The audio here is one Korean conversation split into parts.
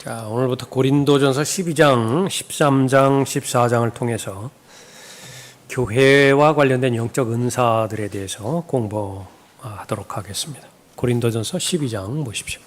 자, 오늘부터 고린도전서 12장, 13장, 14장을 통해서 교회와 관련된 영적 은사들에 대해서 공부하도록 하겠습니다. 고린도전서 12장 보십시오.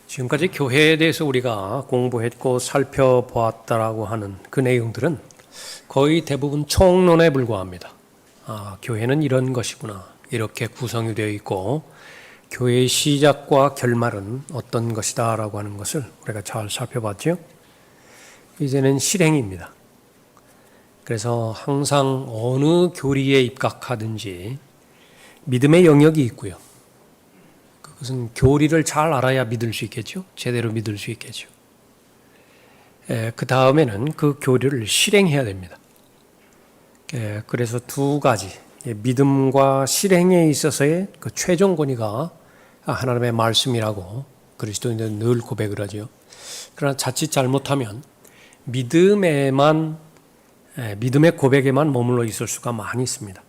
지금까지 교회에 대해서 우리가 공부했고 살펴보았다라고 하는 그 내용들은 거의 대부분 총론에 불과합니다. 교회는 이런 것이구나. 이렇게 구성이 되어 있고 교회의 시작과 결말은 어떤 것이다 라고 하는 것을 우리가 잘 살펴봤죠. 이제는 실행입니다. 그래서 항상 어느 교리에 입각하든지 믿음의 영역이 있고요. 그것은 교리를 잘 알아야 믿을 수 있겠죠. 제대로 믿을 수 있겠죠. 그 다음에는 그 교리를 실행해야 됩니다. 그래서 두 가지, 믿음과 실행에 있어서의 그 최종 권위가 하나님의 말씀이라고 그리스도인들은 늘 고백을 하죠. 그러나 자칫 잘못하면 믿음의 고백에만 머물러 있을 수가 많이 있습니다.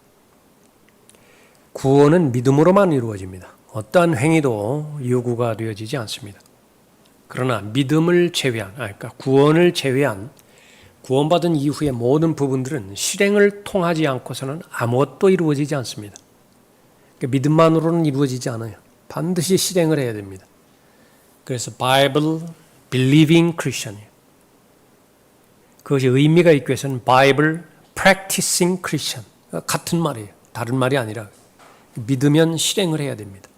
구원은 믿음으로만 이루어집니다. 어떠한 행위도 요구가 되어지지 않습니다. 그러나 믿음을 제외한, 그러니까 구원을 제외한 구원받은 이후의 모든 부분들은 실행을 통하지 않고서는 아무것도 이루어지지 않습니다. 그러니까 믿음만으로는 이루어지지 않아요. 반드시 실행을 해야 됩니다. 그래서 Bible Believing Christian이에요. 그것이 의미가 있기 위해서는 Bible Practicing Christian, 같은 말이에요. 다른 말이 아니라 믿으면 실행을 해야 됩니다.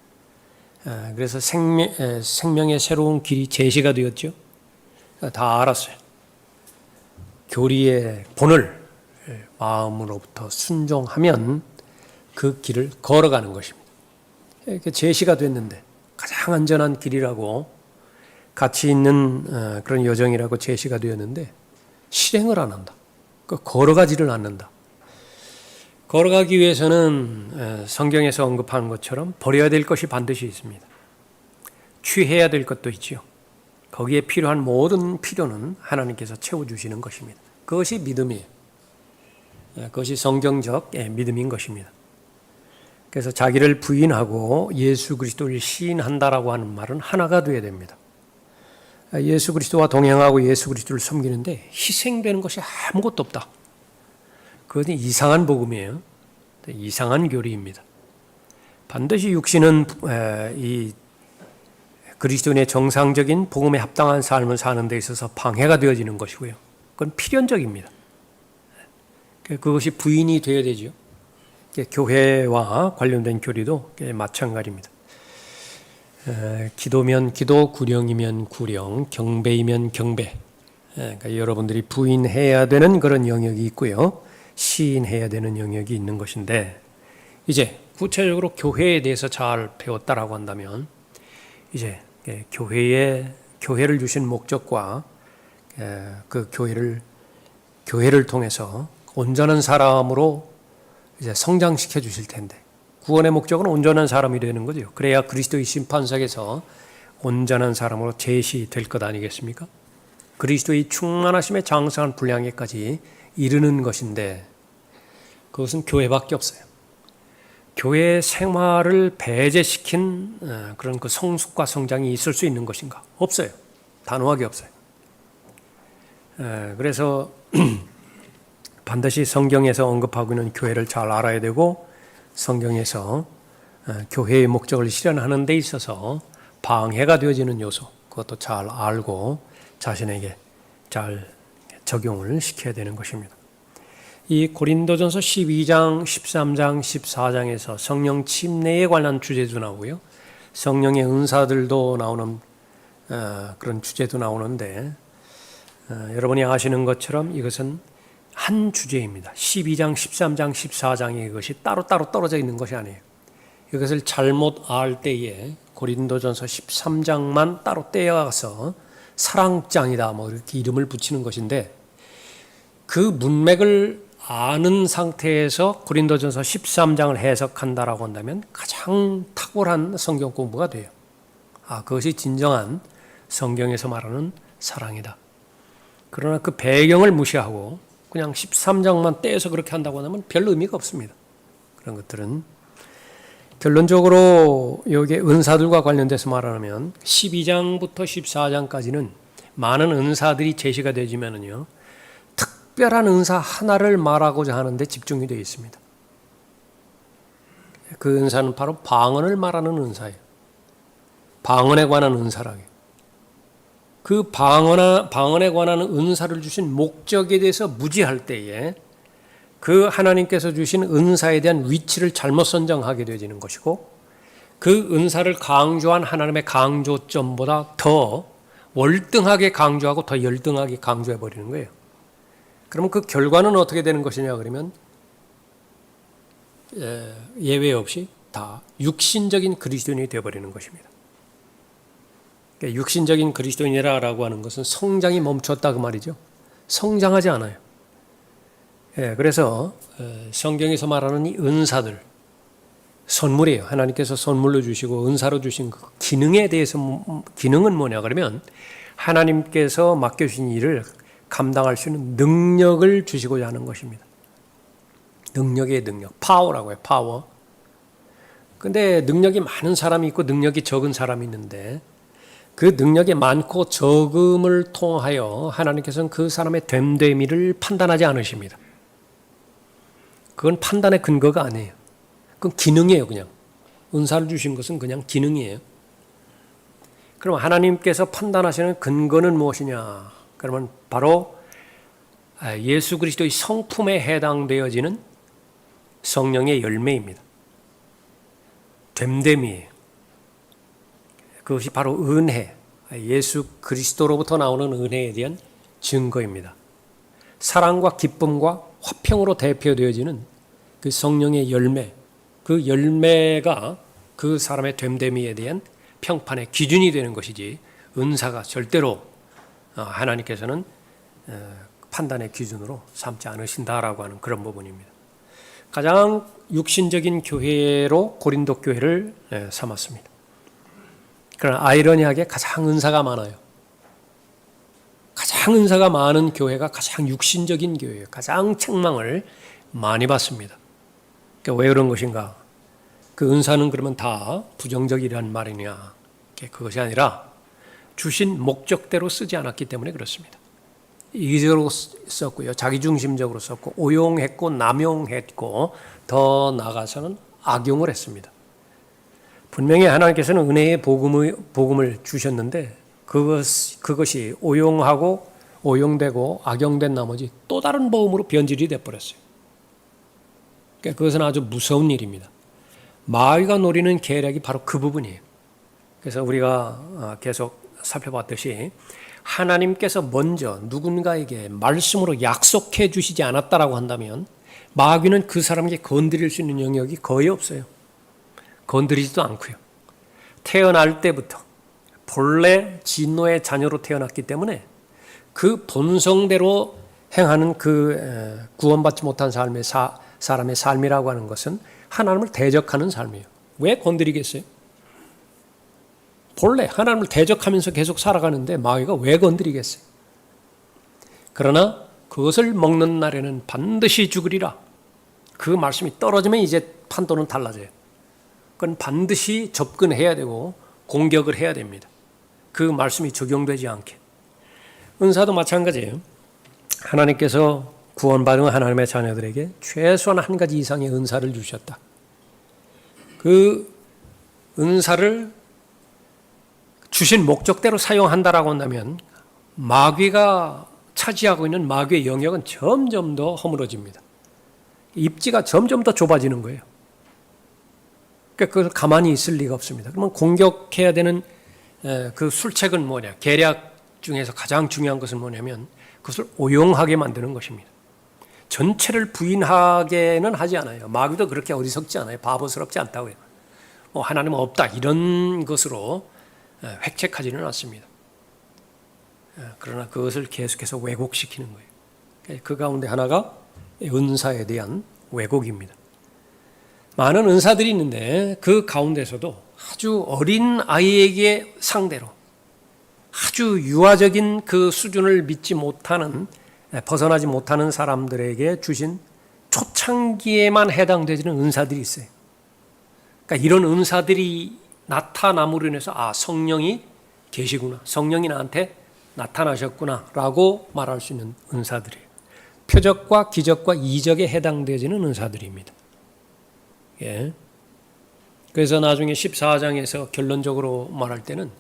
그래서 생명의 새로운 길이 제시가 되었죠. 다 알았어요. 교리의 본을 마음으로부터 순종하면 그 길을 걸어가는 것입니다. 이렇게 제시가 됐는데 가장 안전한 길이라고 가치 있는 그런 여정이라고 제시가 되었는데 실행을 안 한다. 걸어가지를 않는다. 걸어가기 위해서는 성경에서 언급하는 것처럼 버려야 될 것이 반드시 있습니다. 취해야 될 것도 있지요. 거기에 필요한 모든 필요는 하나님께서 채워주시는 것입니다. 그것이 믿음이에요. 그것이 성경적 믿음인 것입니다. 그래서 자기를 부인하고 예수 그리스도를 시인한다라고 하는 말은 하나가 되어야 됩니다. 예수 그리스도와 동행하고 예수 그리스도를 섬기는데 희생되는 것이 아무것도 없다. 그것은 이상한 복음이에요. 이상한 교리입니다. 반드시 육신은 이 그리스도인의 정상적인 복음에 합당한 삶을 사는 데 있어서 방해가 되어지는 것이고요. 그건 필연적입니다. 그것이 부인이 되어야 되죠. 교회와 관련된 교리도 마찬가지입니다. 기도면 기도, 구령이면 구령, 경배이면 경배. 그러니까 여러분들이 부인해야 되는 그런 영역이 있고요. 시인해야 되는 영역이 있는 것인데 이제 구체적으로 교회에 대해서 잘 배웠다라고 한다면 이제 교회를 주신 목적과 그 교회를 통해서 온전한 사람으로 이제 성장시켜 주실 텐데 구원의 목적은 온전한 사람이 되는 거죠. 그래야 그리스도의 심판석에서 온전한 사람으로 제시될 것 아니겠습니까? 그리스도의 충만하심에 장성한 분량에까지 이르는 것인데 그것은 교회밖에 없어요. 교회 생활을 배제시킨 그런 그 성숙과 성장이 있을 수 있는 것인가? 없어요. 단호하게 없어요. 그래서 반드시 성경에서 언급하고 있는 교회를 잘 알아야 되고 성경에서 교회의 목적을 실현하는 데 있어서 방해가 되어지는 요소 그것도 잘 알고 자신에게 잘 적용을 시켜야 되는 것입니다. 이 고린도전서 12장, 13장, 14장에서 성령 침례에 관한 주제도 나오고요. 성령의 은사들도 나오는 그런 주제도 나오는데 여러분이 아시는 것처럼 이것은 한 주제입니다. 12장, 13장, 14장에 이것이 따로따로 떨어져 있는 것이 아니에요. 이것을 잘못 알 때에 고린도전서 13장만 따로 떼어서 사랑장이다 뭐 이렇게 이름을 붙이는 것인데 그 문맥을 아는 상태에서 고린도전서 13장을 해석한다라고 한다면 가장 탁월한 성경 공부가 돼요. 그것이 진정한 성경에서 말하는 사랑이다. 그러나 그 배경을 무시하고 그냥 13장만 떼서 그렇게 한다고 하면 별 의미가 없습니다. 그런 것들은 결론적으로 여기 은사들과 관련돼서 말하면 12장부터 14장까지는 많은 은사들이 제시가 되지만은요, 특별한 은사 하나를 말하고자 하는데 집중이 되어 있습니다. 그 은사는 바로 방언을 말하는 은사예요. 방언에 관한 은사라고. 그 방언에 관한 은사를 주신 목적에 대해서 무지할 때에 그 하나님께서 주신 은사에 대한 위치를 잘못 선정하게 되어지는 것이고, 그 은사를 강조한 하나님의 강조점보다 더 월등하게 강조하고 더 열등하게 강조해 버리는 거예요. 그러면 그 결과는 어떻게 되는 것이냐 그러면 예외 없이 다 육신적인 그리스도인이 되어버리는 것입니다. 육신적인 그리스도인이라고 하는 것은 성장이 멈췄다 그 말이죠. 성장하지 않아요. 그래서 성경에서 말하는 이 은사들, 선물이에요. 하나님께서 선물로 주시고 은사로 주신 그 기능에 대해서, 기능은 뭐냐 그러면 하나님께서 맡겨주신 일을 감당할 수 있는 능력을 주시고자 하는 것입니다. 능력의 능력, 파워라고 해요. 파워. 근데 능력이 많은 사람이 있고 능력이 적은 사람이 있는데, 그 능력이 많고 적음을 통하여 하나님께서는 그 사람의 됨됨이를 판단하지 않으십니다. 그건 판단의 근거가 아니에요. 그건 기능이에요. 그냥 은사를 주신 것은 그냥 기능이에요. 그럼 하나님께서 판단하시는 근거는 무엇이냐? 그러면 바로 예수 그리스도의 성품에 해당되어지는 성령의 열매입니다. 됨됨이에요. 그것이 바로 은혜, 예수 그리스도로부터 나오는 은혜에 대한 증거입니다. 사랑과 기쁨과 화평으로 대표되어지는 그 성령의 열매, 그 열매가 그 사람의 됨됨이에 대한 평판의 기준이 되는 것이지, 은사가 절대로 하나님께서는 판단의 기준으로 삼지 않으신다라고 하는 그런 부분입니다. 가장 육신적인 교회로 고린도 교회를 삼았습니다. 그러나 아이러니하게 가장 은사가 많아요. 가장 은사가 많은 교회가 가장 육신적인 교회예요. 가장 책망을 많이 받습니다. 그러니까 왜 그런 것인가? 그 은사는 그러면 다 부정적이라는 말이냐? 그것이 아니라 주신 목적대로 쓰지 않았기 때문에 그렇습니다. 이기적으로 썼고요, 자기중심적으로 썼고, 오용했고, 남용했고, 더 나아가서는 악용을 했습니다. 분명히 하나님께서는 은혜의 복음을 주셨는데 그것이 오용하고 오용되고 악용된 나머지 또 다른 복음으로 변질이 되어버렸어요. 그러니까 그것은 아주 무서운 일입니다. 마귀가 노리는 계략이 바로 그 부분이에요. 그래서 우리가 계속 살펴봤듯이 하나님께서 먼저 누군가에게 말씀으로 약속해 주시지 않았다라고 한다면 마귀는 그 사람에게 건드릴 수 있는 영역이 거의 없어요. 건드리지도 않고요. 태어날 때부터 본래 진노의 자녀로 태어났기 때문에 그 본성대로 행하는 그 구원받지 못한 사람의 삶이라고 하는 것은 하나님을 대적하는 삶이에요. 왜 건드리겠어요? 본래 하나님을 대적하면서 계속 살아가는데 마귀가 왜 건드리겠어요? 그러나 그것을 먹는 날에는 반드시 죽으리라. 그 말씀이 떨어지면 이제 판도는 달라져요. 그건 반드시 접근해야 되고 공격을 해야 됩니다. 그 말씀이 적용되지 않게. 은사도 마찬가지예요. 하나님께서 구원받은 하나님의 자녀들에게 최소한 한 가지 이상의 은사를 주셨다. 그 은사를 주신 목적대로 사용한다라고 한다면 마귀가 차지하고 있는 마귀의 영역은 점점 더 허물어집니다. 입지가 점점 더 좁아지는 거예요. 그러니까 그걸 가만히 있을 리가 없습니다. 그러면 공격해야 되는 그 술책은 뭐냐? 계략 중에서 가장 중요한 것은 뭐냐면 그것을 오용하게 만드는 것입니다. 전체를 부인하게는 하지 않아요. 마귀도 그렇게 어리석지 않아요. 바보스럽지 않다고요. 하나님은 없다 이런 것으로 획책하지는 않습니다. 그러나 그것을 계속해서 왜곡시키는 거예요. 그 가운데 하나가 은사에 대한 왜곡입니다. 많은 은사들이 있는데 그 가운데서도 아주 어린 아이에게 상대로 아주 유아적인 그 수준을 믿지 못하는, 벗어나지 못하는 사람들에게 주신 초창기에만 해당되는 은사들이 있어요. 그러니까 이런 은사들이 나타남으로 인해서 성령이 계시구나, 성령이 나한테 나타나셨구나 라고 말할 수 있는 은사들이에요. 표적과 기적과 이적에 해당되지는 은사들입니다. 예. 그래서 나중에 14장에서 결론적으로 말할 때는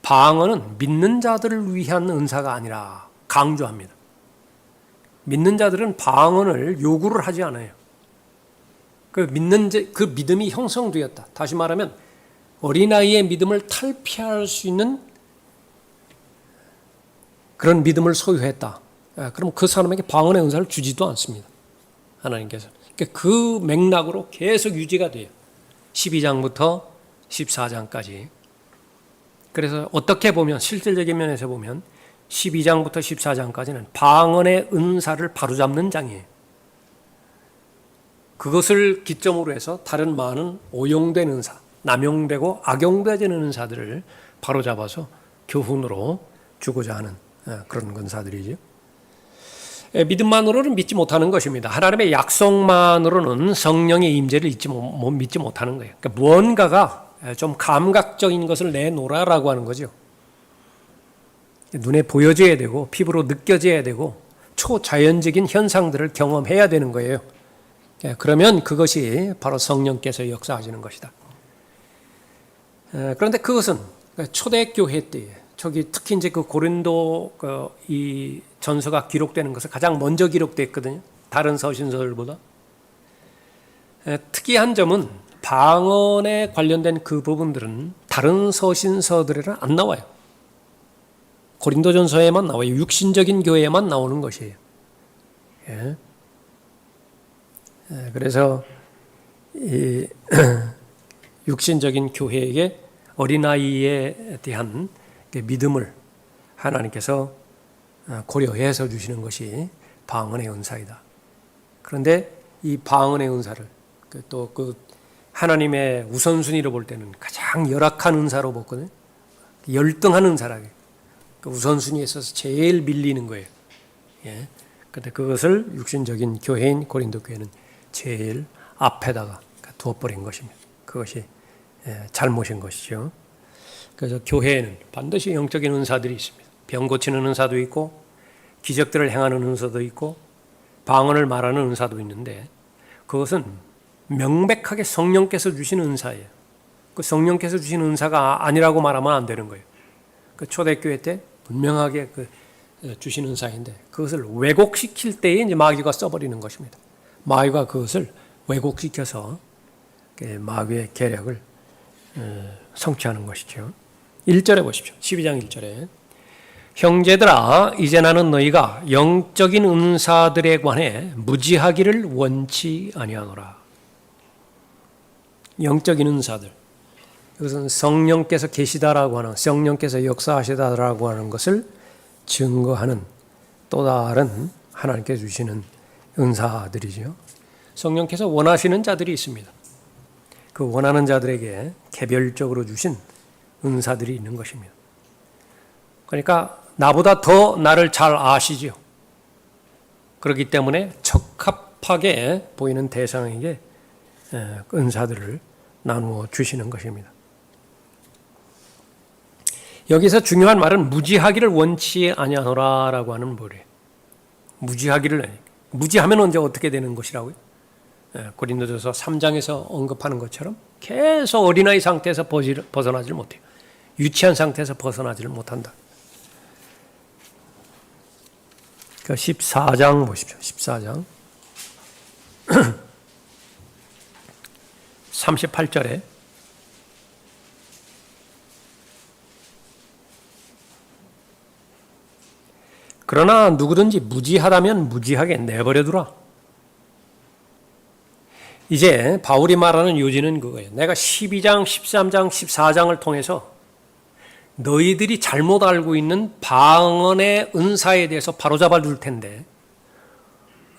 방언은 믿는 자들을 위한 은사가 아니라 강조합니다. 믿는 자들은 방언을 요구를 하지 않아요. 그 믿음이 형성되었다. 다시 말하면 어린아이의 믿음을 탈피할 수 있는 그런 믿음을 소유했다. 그럼 그 사람에게 방언의 은사를 주지도 않습니다. 하나님께서. 그 맥락으로 계속 유지가 돼요. 12장부터 14장까지. 그래서 어떻게 보면, 실질적인 면에서 보면 12장부터 14장까지는 방언의 은사를 바로잡는 장이에요. 그것을 기점으로 해서 다른 많은 오용된 은사, 남용되고 악용되는 은사들을 바로잡아서 교훈으로 주고자 하는 그런 은사들이죠. 믿음만으로는 믿지 못하는 것입니다. 하나님의 약속만으로는 성령의 임재를 믿지 못하는 거예요. 그러니까 무언가가 좀 감각적인 것을 내놓으라고 하는 거죠. 눈에 보여져야 되고 피부로 느껴져야 되고 초자연적인 현상들을 경험해야 되는 거예요. 그러면 그것이 바로 성령께서 역사하시는 것이다. 그런데 그것은 초대교회 때에 특히 이제 그 고린도 이 전서가 기록되는 것은 가장 먼저 기록됐거든요. 다른 서신서들보다. 특이한 점은 방언에 관련된 그 부분들은 다른 서신서들에는 안 나와요. 고린도전서에만 나와요. 육신적인 교회에만 나오는 것이에요. 예. 그래서 이 육신적인 교회에게 어린아이에 대한 믿음을 하나님께서 고려해서 주시는 것이 방언의 은사이다. 그런데 이 방언의 은사를 또 하나님의 우선순위로 볼 때는 가장 열악한 은사로 보거든요. 열등한 은사라고. 그 우선순위에 있어서 제일 밀리는 거예요. 예. 근데 그것을 육신적인 교회인 고린도 교회는 제일 앞에다가 두어버린 것입니다. 그것이 잘못인 것이죠. 그래서 교회에는 반드시 영적인 은사들이 있습니다. 병 고치는 은사도 있고 기적들을 행하는 은사도 있고 방언을 말하는 은사도 있는데 그것은 명백하게 성령께서 주신 은사예요. 그 성령께서 주신 은사가 아니라고 말하면 안 되는 거예요. 그 초대교회 때 분명하게 주신 은사인데 그것을 왜곡시킬 때에 이제 마귀가 써버리는 것입니다. 마귀가 그것을 왜곡시켜서 마귀의 계략을 성취하는 것이죠. 1절에 보십시오. 12장 1절에 형제들아 이제 나는 너희가 영적인 은사들에 관해 무지하기를 원치 아니하노라. 영적인 은사들, 이것은 성령께서 계시다라고 하는, 성령께서 역사하시다라고 하는 것을 증거하는 또 다른 하나님께서 주시는 은사들이죠. 성령께서 원하시는 자들이 있습니다. 그 원하는 자들에게 개별적으로 주신 은사들이 있는 것입니다. 그러니까 나보다 더 나를 잘 아시죠. 그렇기 때문에 적합하게 보이는 대상에게 은사들을 나누어 주시는 것입니다. 여기서 중요한 말은 무지하기를 원치 아니하노라라고 하는 말이에요. 무지하면 언제 어떻게 되는 것이라고요? 고린도전서 3장에서 언급하는 것처럼 계속 어린아이 상태에서 벗어나질 못해요. 유치한 상태에서 벗어나지를 못한다. 14장 보십시오. 14장 38절에 그러나 누구든지 무지하다면 무지하게 내버려두라. 이제 바울이 말하는 요지는 그거예요. 내가 12장, 13장, 14장을 통해서 너희들이 잘못 알고 있는 방언의 은사에 대해서 바로잡아 줄 텐데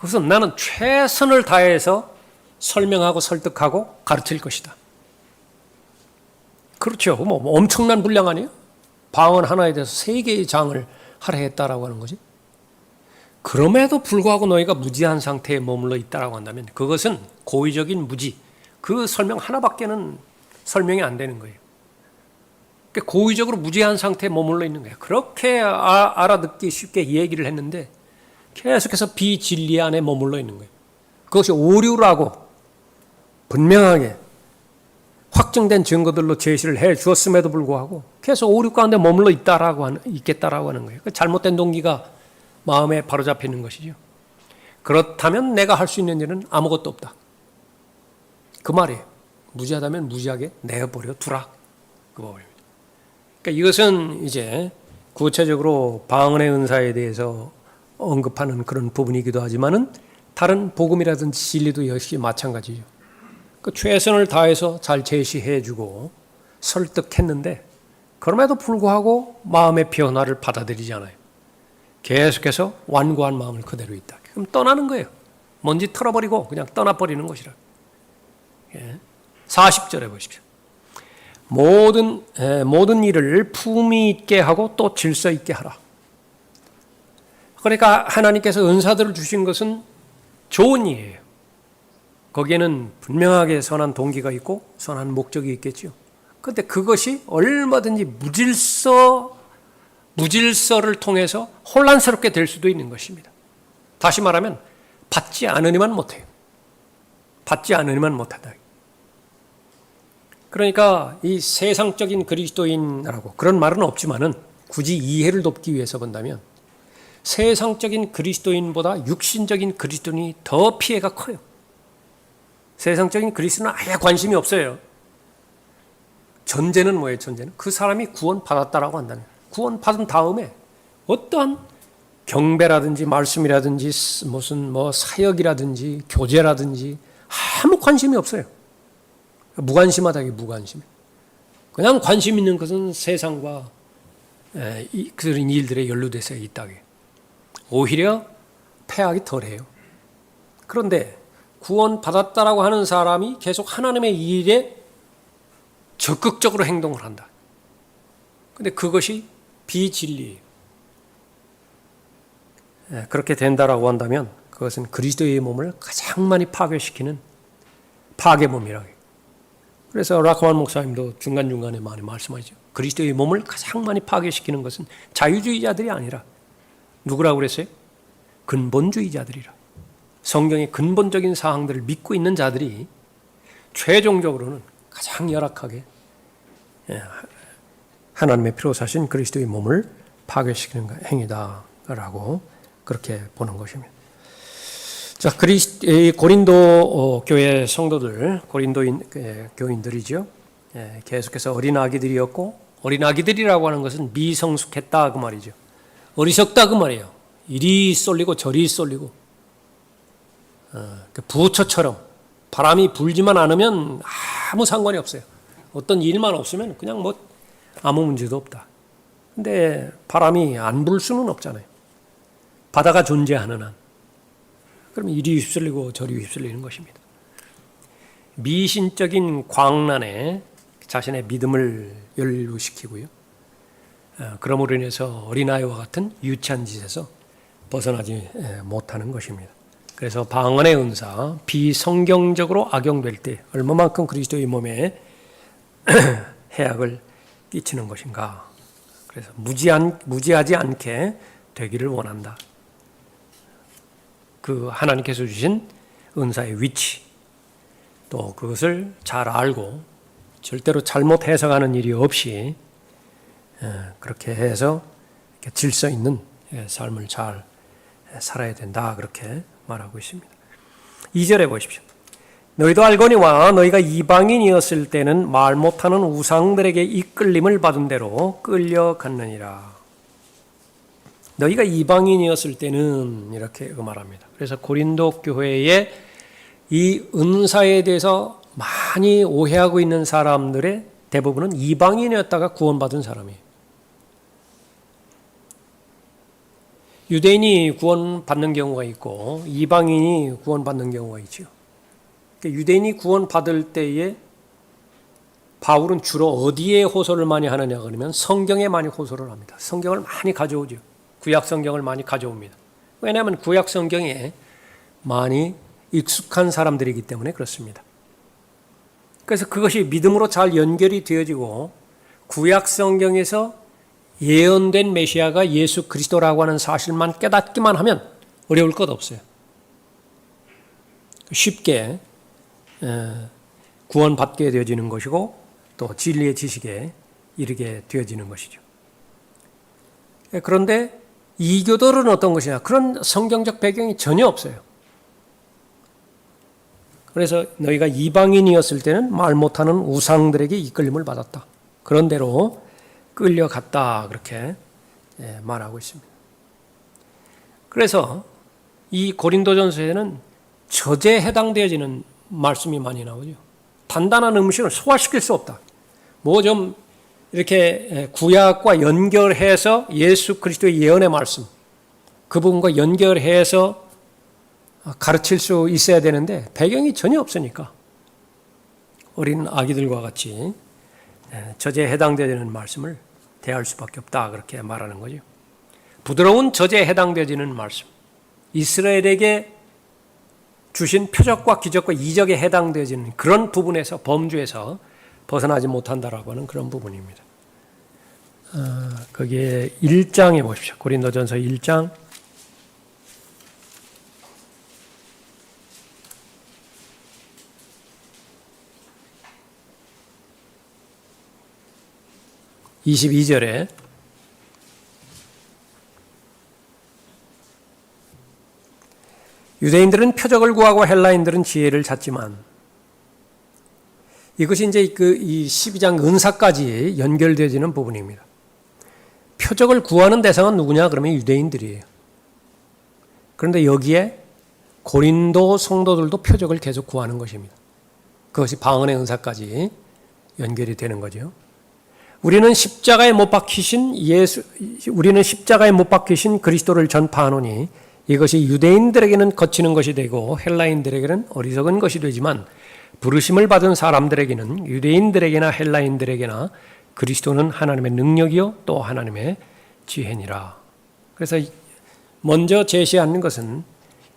그것은 나는 최선을 다해서 설명하고 설득하고 가르칠 것이다. 그렇죠. 뭐 엄청난 분량 아니에요? 방언 하나에 대해서 3개의 장을 하라 했다라고 하는 거지. 그럼에도 불구하고 너희가 무지한 상태에 머물러 있다라고 한다면 그것은 고의적인 무지, 그 설명 하나밖에는 설명이 안 되는 거예요. 그러니까 고의적으로 무지한 상태에 머물러 있는 거예요. 그렇게 알아듣기 쉽게 얘기를 했는데 계속해서 비진리 안에 머물러 있는 거예요. 그것이 오류라고 분명하게 확정된 증거들로 제시를 해 주었음에도 불구하고 계속 오류 가운데 머물러 있겠다라고 하는 거예요. 잘못된 동기가 마음에 바로잡히는 것이죠. 그렇다면 내가 할 수 있는 일은 아무것도 없다. 그 말이에요. 무지하다면 무지하게 내버려 두라. 그 말입니다. 그러니까 이것은 이제 구체적으로 방언의 은사에 대해서 언급하는 그런 부분이기도 하지만은 다른 복음이라든지 진리도 역시 마찬가지죠. 그 최선을 다해서 잘 제시해주고 설득했는데 그럼에도 불구하고 마음의 변화를 받아들이지 않아요. 계속해서 완고한 마음을 그대로 있다. 그럼 떠나는 거예요. 먼지 털어버리고 그냥 떠나버리는 것이라. 40절에 보십시오. 모든 일을 품위 있게 하고 또 질서 있게 하라. 그러니까 하나님께서 은사들을 주신 것은 좋은 일이에요. 거기에는 분명하게 선한 동기가 있고 선한 목적이 있겠죠. 그런데 그것이 얼마든지 무질서를 통해서 혼란스럽게 될 수도 있는 것입니다. 다시 말하면 받지 않으니만 못해요. 받지 않으니만 못한다. 그러니까 이 세상적인 그리스도인이라고 그런 말은 없지만은 굳이 이해를 돕기 위해서 본다면 세상적인 그리스도인보다 육신적인 그리스도인이 더 피해가 커요. 세상적인 그리스도는 아예 관심이 없어요. 전제는 뭐예요? 전제는 그 사람이 구원받았다라고 한다면 구원받은 다음에 어떠한 경배라든지 말씀이라든지 무슨 사역이라든지 교제라든지 아무 관심이 없어요. 무관심하다기 무관심. 그냥 관심 있는 것은 세상과 그런 일들에 연루돼서 있다게. 오히려 폐악이 덜해요. 그런데 구원받았다라고 하는 사람이 계속 하나님의 일에 적극적으로 행동을 한다. 그런데 그것이 비진리예요. 그렇게 된다라고 한다면 그것은 그리스도의 몸을 가장 많이 파괴시키는 파괴범이라고 해요. 그래서 라크만 목사님도 중간중간에 많이 말씀하죠. 그리스도의 몸을 가장 많이 파괴시키는 것은 자유주의자들이 아니라 누구라고 그랬어요? 근본주의자들이라. 성경의 근본적인 사항들을 믿고 있는 자들이 최종적으로는 가장 열악하게 하나님의 피로 사신 그리스도의 몸을 파괴시키는 행위다라고 그렇게 보는 것입니다. 자, 고린도 교회 성도들, 고린도인 교인들이죠. 계속해서 어린아기들이었고, 어린아기들이라고 하는 것은 미성숙했다 그 말이죠. 어리석다 그 말이에요. 이리 쏠리고 저리 쏠리고, 부처처럼 바람이 불지만 않으면 아무 상관이 없어요. 어떤 일만 없으면 그냥 아무 문제도 없다. 근데 바람이 안 불 수는 없잖아요. 바다가 존재하는 한. 그러면 이리 휩쓸리고 저리 휩쓸리는 것입니다. 미신적인 광란에 자신의 믿음을 연루시키고요. 그러므로 인해서 어린아이와 같은 유치한 짓에서 벗어나지 못하는 것입니다. 그래서 방언의 은사, 비성경적으로 악용될 때 얼마만큼 그리스도의 몸에 해악을 끼치는 것인가. 그래서 무지하지 않게 되기를 원한다. 그 하나님께서 주신 은사의 위치, 또 그것을 잘 알고 절대로 잘못 해석하는 일이 없이 그렇게 해서 질서 있는 삶을 잘 살아야 된다. 그렇게 말하고 있습니다. 2절에 보십시오. 너희도 알거니와 너희가 이방인이었을 때는 말 못하는 우상들에게 이끌림을 받은 대로 끌려갔느니라. 너희가 이방인이었을 때는 이렇게 말합니다. 그래서 고린도 교회의 이 은사에 대해서 많이 오해하고 있는 사람들의 대부분은 이방인이었다가 구원받은 사람이에요. 유대인이 구원받는 경우가 있고 이방인이 구원받는 경우가 있죠. 유대인이 구원받을 때에 바울은 주로 어디에 호소를 많이 하느냐 그러면 성경에 많이 호소를 합니다. 성경을 많이 가져오죠. 구약 성경을 많이 가져옵니다. 왜냐하면 구약 성경에 많이 익숙한 사람들이기 때문에 그렇습니다. 그래서 그것이 믿음으로 잘 연결이 되어지고 구약 성경에서 예언된 메시아가 예수 그리스도라고 하는 사실만 깨닫기만 하면 어려울 것 없어요. 쉽게 구원받게 되어지는 것이고 또 진리의 지식에 이르게 되어지는 것이죠. 그런데 이교도는 어떤 것이냐? 그런 성경적 배경이 전혀 없어요. 그래서 너희가 이방인이었을 때는 말 못하는 우상들에게 이끌림을 받았다. 그런 대로 끌려갔다. 그렇게 말하고 있습니다. 그래서 이 고린도전서에는 저제에 해당되어지는 말씀이 많이 나오죠. 단단한 음식을 소화시킬 수 없다. 뭐 좀 이렇게 구약과 연결해서 예수 그리스도의 예언의 말씀, 그 부분과 연결해서 가르칠 수 있어야 되는데 배경이 전혀 없으니까 어린 아기들과 같이 저제에 해당되는 말씀을 대할 수밖에 없다. 그렇게 말하는 거죠. 부드러운 저제에 해당되는 말씀, 이스라엘에게 주신 표적과 기적과 이적에 해당되어지는 그런 부분에서 범주에서 벗어나지 못한다라고 하는 그런 부분입니다. 거기에 1장에 보십시오. 고린도전서 1장 22절에 유대인들은 표적을 구하고 헬라인들은 지혜를 찾지만, 이것이 이제 이 12장 은사까지 연결되어지는 부분입니다. 표적을 구하는 대상은 누구냐? 그러면 유대인들이에요. 그런데 여기에 고린도 성도들도 표적을 계속 구하는 것입니다. 그것이 방언의 은사까지 연결이 되는 거죠. 우리는 십자가에 못 박히신 그리스도를 전파하노니 이것이 유대인들에게는 거치는 것이 되고 헬라인들에게는 어리석은 것이 되지만 부르심을 받은 사람들에게는 유대인들에게나 헬라인들에게나 그리스도는 하나님의 능력이요 또 하나님의 지혜니라. 그래서 먼저 제시하는 것은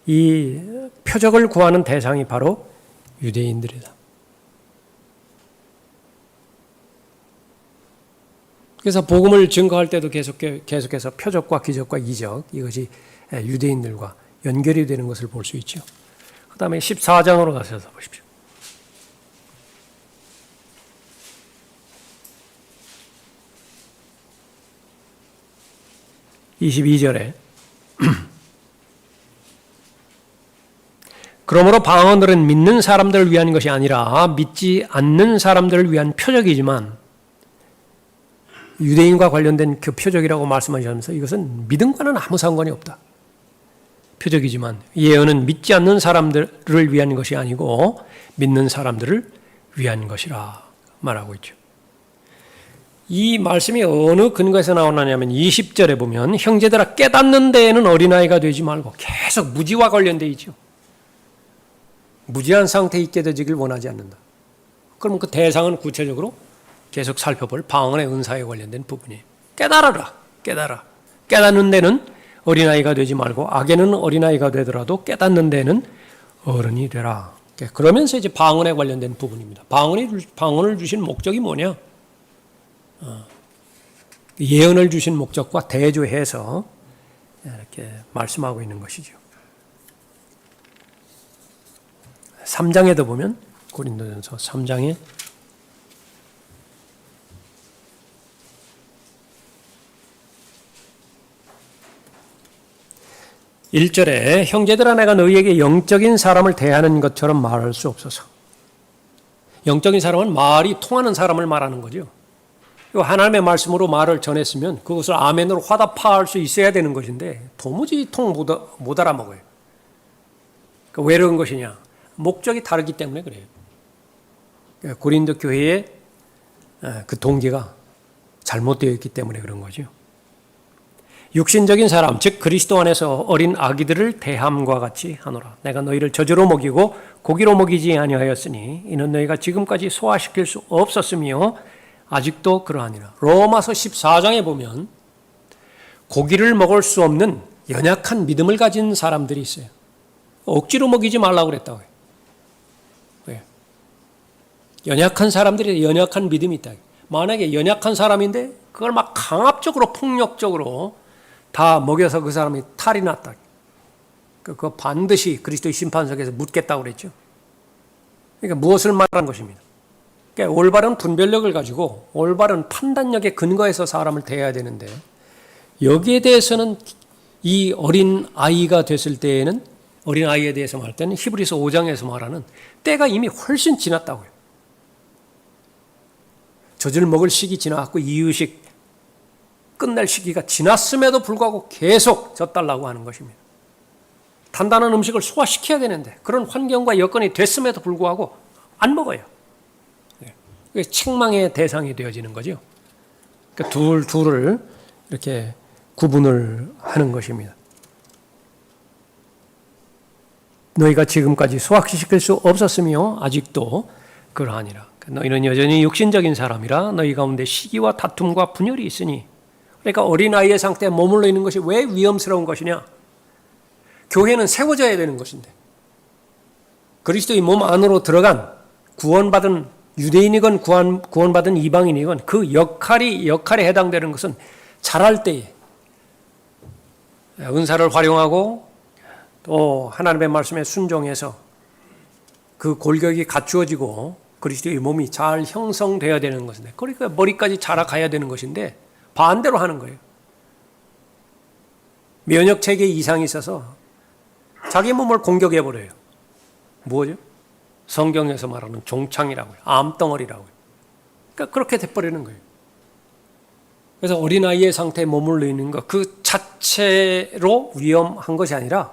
이 표적을 구하는 대상이 바로 유대인들이다. 그래서 복음을 증거할 때도 계속해서 표적과 기적과 이적, 이것이 유대인들과 연결이 되는 것을 볼 수 있죠. 그 다음에 14장으로 가셔서 보십시오. 22절에 그러므로 방언들은 믿는 사람들을 위한 것이 아니라 믿지 않는 사람들을 위한 표적이지만, 유대인과 관련된 그 표적이라고 말씀하시면서 이것은 믿음과는 아무 상관이 없다. 표적이지만 예언은 믿지 않는 사람들을 위한 것이 아니고 믿는 사람들을 위한 것이라 말하고 있죠. 이 말씀이 어느 근거에서 나오느냐면 20절에 보면 형제들아 깨닫는 데에는 어린아이가 되지 말고, 계속 무지와 관련되어 있죠. 무지한 상태에 있게 되기를 원하지 않는다. 그럼 그 대상은 구체적으로 계속 살펴볼 방언의 은사에 관련된 부분이에요. 깨달아라. 깨닫는 데는 어린아이가 되지 말고 악에는 어린아이가 되더라도 깨닫는 데는 어른이 되라. 그러면서 이제 방언에 관련된 부분입니다. 방언을 주신 목적이 뭐냐? 예언을 주신 목적과 대조해서 이렇게 말씀하고 있는 것이죠. 3장에도 보면 고린도전서 3장에 1절에 형제들아 내가 너희에게 영적인 사람을 대하는 것처럼 말할 수 없어서. 영적인 사람은 말이 통하는 사람을 말하는 거죠. 하나님의 말씀으로 말을 전했으면 그것을 아멘으로 화답할 수 있어야 되는 것인데 도무지 못 알아먹어요. 왜 그런 것이냐? 목적이 다르기 때문에 그래요. 고린도 교회의 그 동기가 잘못되어 있기 때문에 그런 거죠. 육신적인 사람, 즉 그리스도 안에서 어린 아기들을 대함과 같이 하노라. 내가 너희를 젖으로 먹이고 고기로 먹이지 아니하였으니 이는 너희가 지금까지 소화시킬 수 없었으며 아직도 그러하니라. 로마서 14장에 보면 고기를 먹을 수 없는 연약한 믿음을 가진 사람들이 있어요. 억지로 먹이지 말라고 그랬다고 해요. 왜? 연약한 사람들이 연약한 믿음이 있다. 만약에 연약한 사람인데 그걸 막 강압적으로 폭력적으로 다 먹여서 그 사람이 탈이 났다. 그거 반드시 그리스도의 심판석에서 묻겠다고 그랬죠. 그러니까 무엇을 말하는 것입니다. 그러니까 올바른 분별력을 가지고 올바른 판단력에 근거해서 사람을 대해야 되는데 여기에 대해서는 이 어린 아이가 됐을 때에는 어린 아이에 대해서 말할 때는 히브리서 5장에서 말하는 때가 이미 훨씬 지났다고요. 젖을 먹을 시기 지나갔고 이유식 끝날 시기가 지났음에도 불구하고 계속 젖달라고 하는 것입니다. 단단한 음식을 소화시켜야 되는데 그런 환경과 여건이 됐음에도 불구하고 안 먹어요. 그게 책망의 대상이 되어지는 거죠. 그러니까 둘을 이렇게 구분을 하는 것입니다. 너희가 지금까지 소화시킬 수 없었으며 아직도 그러하니라. 너희는 여전히 육신적인 사람이라 너희 가운데 시기와 다툼과 분열이 있으니 그러니까 어린아이의 상태에 머물러 있는 것이 왜 위험스러운 것이냐? 교회는 세워져야 되는 것인데 그리스도의 몸 안으로 들어간 구원받은 유대인이건 구원받은 이방인이건 그 역할에 해당되는 것은 자랄 때에 은사를 활용하고 또 하나님의 말씀에 순종해서 그 골격이 갖추어지고 그리스도의 몸이 잘 형성되어야 되는 것인데 그러니까 머리까지 자라가야 되는 것인데 반대로 하는 거예요. 면역체계 이상이 있어서 자기 몸을 공격해버려요. 뭐죠? 성경에서 말하는 종창이라고요. 암덩어리라고요. 그러니까 그렇게 돼버리는 거예요. 그래서 어린아이의 상태에 머물러 있는 것 그 자체로 위험한 것이 아니라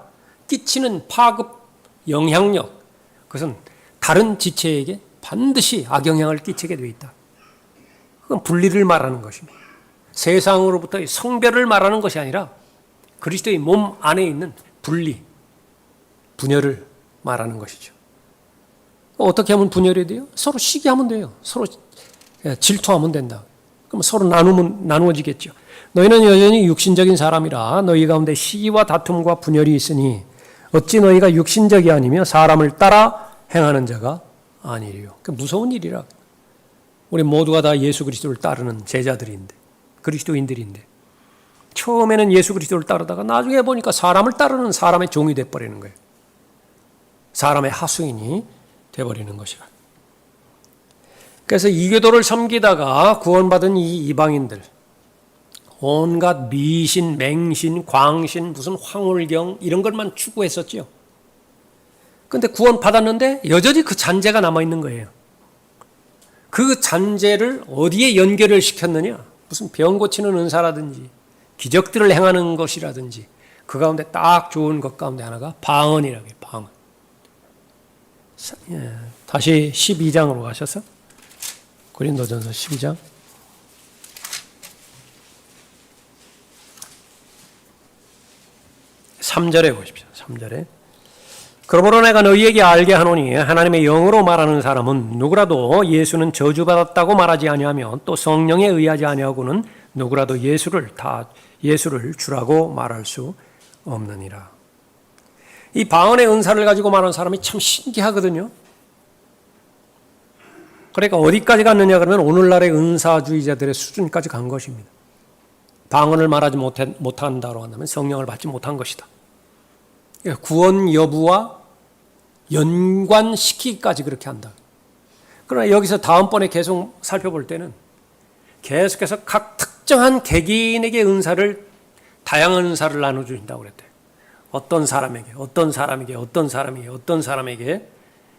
끼치는 파급 영향력 그것은 다른 지체에게 반드시 악영향을 끼치게 되어 있다. 그건 분리를 말하는 것입니다. 세상으로부터의 성별을 말하는 것이 아니라 그리스도의 몸 안에 있는 분열을 말하는 것이죠. 어떻게 하면 분열이 돼요? 서로 시기하면 돼요. 서로 질투하면 된다. 그럼 서로 나누어지겠죠. 너희는 여전히 육신적인 사람이라 너희 가운데 시기와 다툼과 분열이 있으니 어찌 너희가 육신적이 아니며 사람을 따라 행하는 자가 아니리요. 무서운 일이라. 우리 모두가 다 예수 그리스도를 따르는 제자들인데 그리스도인들인데 처음에는 예수 그리스도를 따르다가 나중에 보니까 사람을 따르는 사람의 종이 돼버리는 거예요. 사람의 하수인이 돼버리는 것이라. 그래서 이교도를 섬기다가 구원받은 이 이방인들 온갖 미신, 맹신, 광신, 무슨 황홀경 이런 것만 추구했었죠. 그런데 구원받았는데 여전히 그 잔재가 남아있는 거예요. 그 잔재를 어디에 연결을 시켰느냐? 무슨 병 고치는 은사라든지 기적들을 행하는 것이라든지 그 가운데 딱 좋은 것 가운데 하나가 방언이라고 해요. 방언. 다시 12장으로 가셔서 고린도전서 12장 3절에 보십시오. 3절에 그러므로 내가 너희에게 알게 하노니 하나님의 영으로 말하는 사람은 누구라도 예수는 저주받았다고 말하지 아니하며 또 성령에 의하지 아니하고는 누구라도 예수를 주라고 말할 수 없느니라. 이 방언의 은사를 가지고 말하는 사람이 참 신기하거든요. 그러니까 어디까지 갔느냐 그러면 오늘날의 은사주의자들의 수준까지 간 것입니다. 방언을 말하지 못한다고 한다면 성령을 받지 못한 것이다. 구원 여부와 연관시키기까지 그렇게 한다. 그러나 여기서 다음번에 계속 살펴볼 때는 계속해서 각 특정한 개개인에게 은사를 다양한 은사를 나눠주신다고 그랬대요. 어떤 사람에게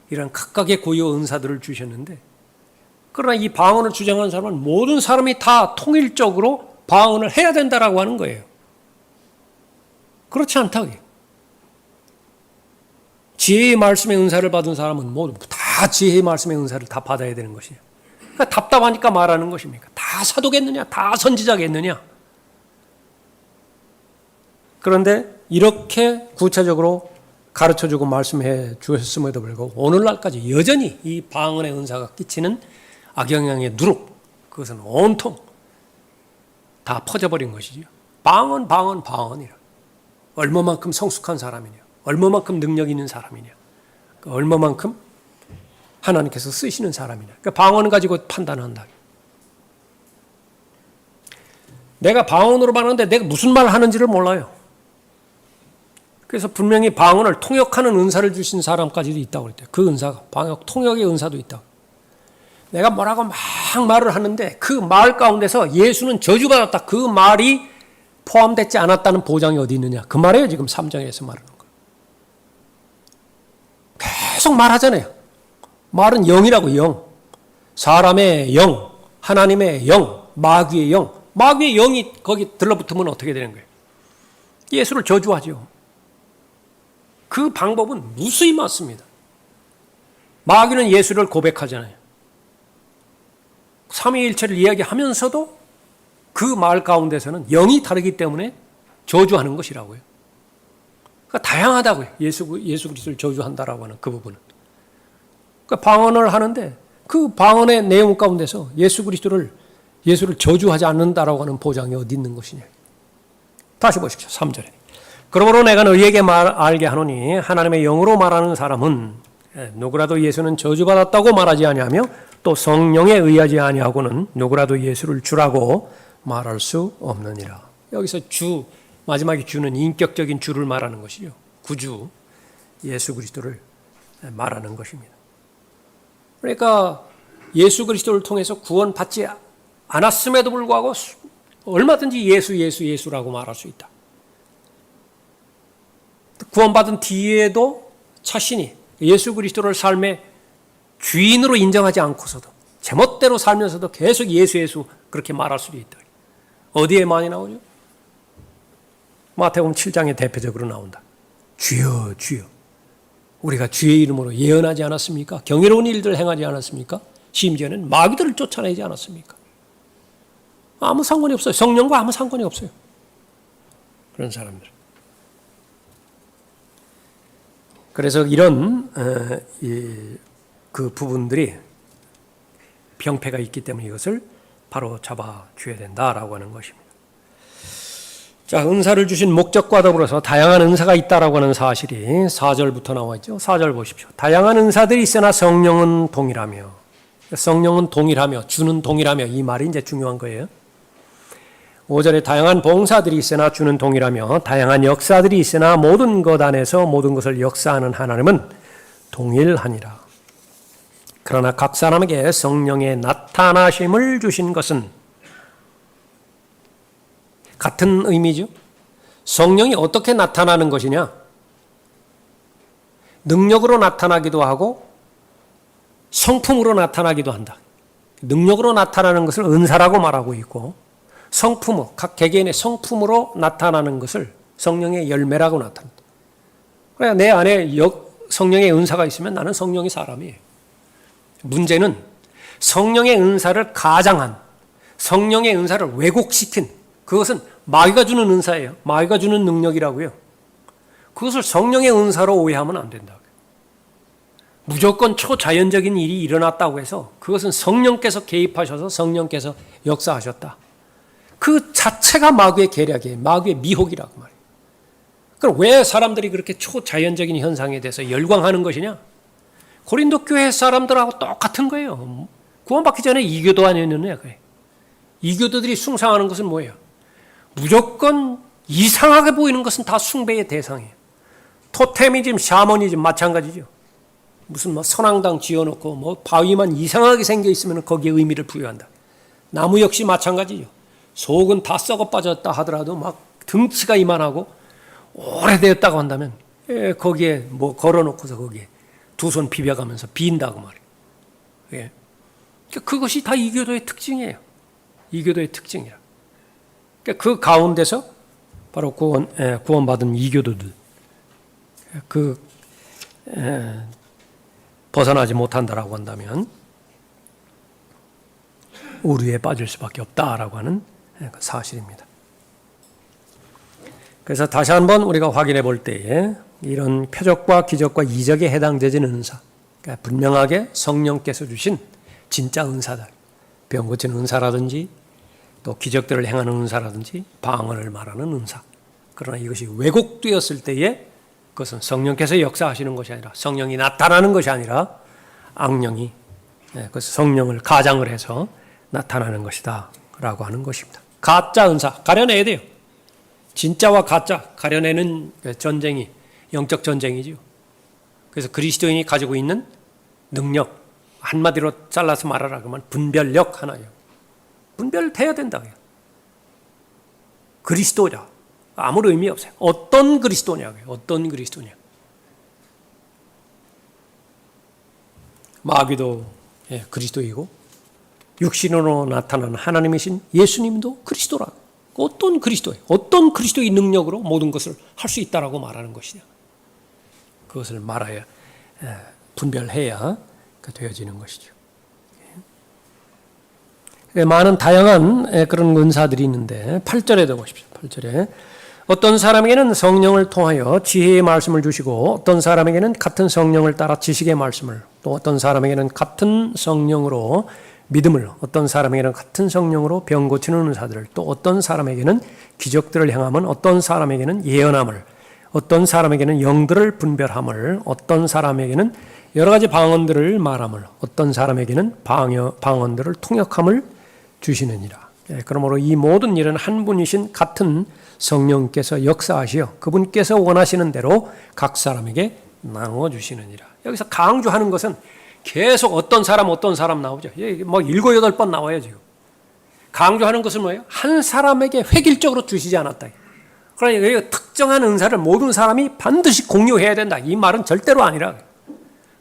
이런 각각의 고유 은사들을 주셨는데 그러나 이 방언을 주장하는 사람은 모든 사람이 다 통일적으로 방언을 해야 된다라고 하는 거예요. 그렇지 않다고요. 지혜의 말씀의 은사를 받은 사람은 모두 다 지혜의 말씀의 은사를 다 받아야 되는 것이에요. 그러니까 답답하니까 말하는 것입니까? 다 사도겠느냐? 다 선지자겠느냐? 그런데 이렇게 구체적으로 가르쳐주고 말씀해 주셨음에도 불구하고 오늘날까지 여전히 이 방언의 은사가 끼치는 악영향의 누룩, 그것은 온통 다 퍼져버린 것이죠. 방언이라. 얼마만큼 성숙한 사람이냐, 얼마만큼 능력 있는 사람이냐, 얼마만큼 하나님께서 쓰시는 사람이냐. 그러니까 방언 가지고 판단한다. 내가 방언으로 말하는데 내가 무슨 말을 하는지를 몰라요. 그래서 분명히 방언을 통역하는 은사를 주신 사람까지도 있다고 그랬대요. 그 은사가, 통역의 은사도 있다고. 내가 뭐라고 막 말을 하는데 그 말 가운데서 예수는 저주받았다. 그 말이 포함되지 않았다는 보장이 어디 있느냐. 그 말이에요. 지금 3장에서 말하는 거. 계속 말하잖아요. 말은 영이라고, 영. 사람의 영, 하나님의 영, 마귀의 영. 마귀의 영이 거기 들러붙으면 어떻게 되는 거예요? 예수를 저주하죠. 그 방법은 무수히 많습니다. 마귀는 예수를 고백하잖아요. 삼위일체를 이야기하면서도 그 말 가운데서는 영이 다르기 때문에 저주하는 것이라고요. 그러니까 다양하다고요. 예수 그리스도를 저주한다라고 하는 그 부분은. 그러니까 방언을 하는데 그 방언의 내용 가운데서 예수를 저주하지 않는다라고 하는 보장이 어디 있는 것이냐. 다시 보십시오. 3절에. 그러므로 내가 너희에게 알게 하노니 하나님의 영으로 말하는 사람은 누구라도 예수는 저주받았다고 말하지 아니하며 또 성령에 의하지 아니하고는 누구라도 예수를 주라고 말할 수 없느니라. 여기서 주, 마지막에 주는 인격적인 주를 말하는 것이죠. 구주, 예수 그리스도를 말하는 것입니다. 그러니까 예수 그리스도를 통해서 구원받지 않았음에도 불구하고 얼마든지 예수라고 말할 수 있다. 구원받은 뒤에도 자신이 예수 그리스도를 삶의 주인으로 인정하지 않고서도 제멋대로 살면서도 계속 예수 그렇게 말할 수도 있다. 어디에 많이 나오죠? 마태복음 7장에 대표적으로 나온다. 주여 주여 우리가 주의 이름으로 예언하지 않았습니까? 경이로운 일들을 행하지 않았습니까? 심지어는 마귀들을 쫓아내지 않았습니까? 아무 상관이 없어요. 성령과 아무 상관이 없어요. 그런 사람들. 그래서 이런 그 부분들이 병폐가 있기 때문에 이것을 바로 잡아줘야 된다라고 하는 것입니다. 자, 은사를 주신 목적과 더불어서 다양한 은사가 있다라고 하는 사실이 4절부터 나와 있죠. 4절 보십시오. 다양한 은사들이 있으나 성령은 동일하며, 성령은 동일하며, 주는 동일하며, 이 말이 이제 중요한 거예요. 5절에 다양한 봉사들이 있으나 주는 동일하며 다양한 역사들이 있으나 모든 것 안에서 모든 것을 역사하는 하나님은 동일하니라. 그러나 각 사람에게 성령의 나타나심을 주신 것은 같은 의미죠. 성령이 어떻게 나타나는 것이냐? 능력으로 나타나기도 하고 성품으로 나타나기도 한다. 능력으로 나타나는 것을 은사라고 말하고 있고 성품으로, 각 개개인의 성품으로 나타나는 것을 성령의 열매라고 나타난다. 그러니까 내 안에 성령의 은사가 있으면 나는 성령의 사람이에요. 문제는 성령의 은사를 가장한, 성령의 은사를 왜곡시킨, 그것은 마귀가 주는 은사예요. 마귀가 주는 능력이라고요. 그것을 성령의 은사로 오해하면 안 된다. 무조건 초자연적인 일이 일어났다고 해서 그것은 성령께서 개입하셔서 성령께서 역사하셨다. 그 자체가 마귀의 계략이에요. 마귀의 미혹이라고 말해요. 그럼 왜 사람들이 그렇게 초자연적인 현상에 대해서 열광하는 것이냐? 고린도 교회 사람들하고 똑같은 거예요. 구원받기 전에 이교도 아니었느냐? 이교도들이 숭상하는 것은 뭐예요? 무조건 이상하게 보이는 것은 다 숭배의 대상이에요. 토테미즘, 샤머니즘 마찬가지죠. 무슨 선앙당 지어놓고 바위만 이상하게 생겨 있으면 거기에 의미를 부여한다. 나무 역시 마찬가지죠. 속은 다 썩어 빠졌다 하더라도 막 등치가 이만하고 오래되었다고 한다면 거기에 걸어놓고서 거기에 두 손 비벼가면서 빈다고 말이에요. 예. 그것이 다 이교도의 특징이에요. 이교도의 특징이야. 그 가운데서 바로 구원받은 이교도들 벗어나지 못한다라고 한다면 오류에 빠질 수밖에 없다라고 하는 사실입니다. 그래서 다시 한번 우리가 확인해 볼 때에 이런 표적과 기적과 이적에 해당되는 은사, 그러니까 분명하게 성령께서 주신 진짜 은사들, 병 고치는 은사라든지 또 기적들을 행하는 은사라든지 방언을 말하는 은사. 그러나 이것이 왜곡되었을 때에 그것은 성령께서 역사하시는 것이 아니라 성령이 나타나는 것이 아니라 악령이 그래서 성령을 가장을 해서 나타나는 것이다 라고 하는 것입니다. 가짜 은사 가려내야 돼요. 진짜와 가짜 가려내는 전쟁이 영적 전쟁이죠. 그래서 그리스도인이 가지고 있는 능력, 한마디로 잘라서 말하라 그러면 분별력 하나예요. 분별돼야 된다. 그리스도냐 아무런 의미 없어요. 어떤 그리스도냐고요. 어떤 그리스도냐. 마귀도 그리스도이고 육신으로 나타난 하나님이신 예수님도 그리스도라고. 어떤 그리스도예요. 어떤 그리스도의 능력으로 모든 것을 할 수 있다라고 말하는 것이냐. 그것을 말해야 분별해야 되어지는 것이죠. 많은 다양한 그런 은사들이 있는데 8절에도 보십시오. 8절에 어떤 사람에게는 성령을 통하여 지혜의 말씀을 주시고 어떤 사람에게는 같은 성령을 따라 지식의 말씀을 또 어떤 사람에게는 같은 성령으로 믿음을 어떤 사람에게는 같은 성령으로 병 고치는 은사들을 또 어떤 사람에게는 기적들을 행함은 어떤 사람에게는 예언함을 어떤 사람에게는 영들을 분별함을 어떤 사람에게는 여러 가지 방언들을 말함을 어떤 사람에게는 방언들을 통역함을 주시느니라. 그러므로 이 모든 일은 한 분이신 같은 성령께서 역사하시어 그분께서 원하시는 대로 각 사람에게 나누어 주시느니라. 여기서 강조하는 것은 계속 어떤 사람 나오죠. 뭐 7, 8번 나와요 지금. 강조하는 것은 뭐예요? 한 사람에게 획일적으로 주시지 않았다. 그러니까 특정한 은사를 모든 사람이 반드시 공유해야 된다. 이 말은 절대로 아니라.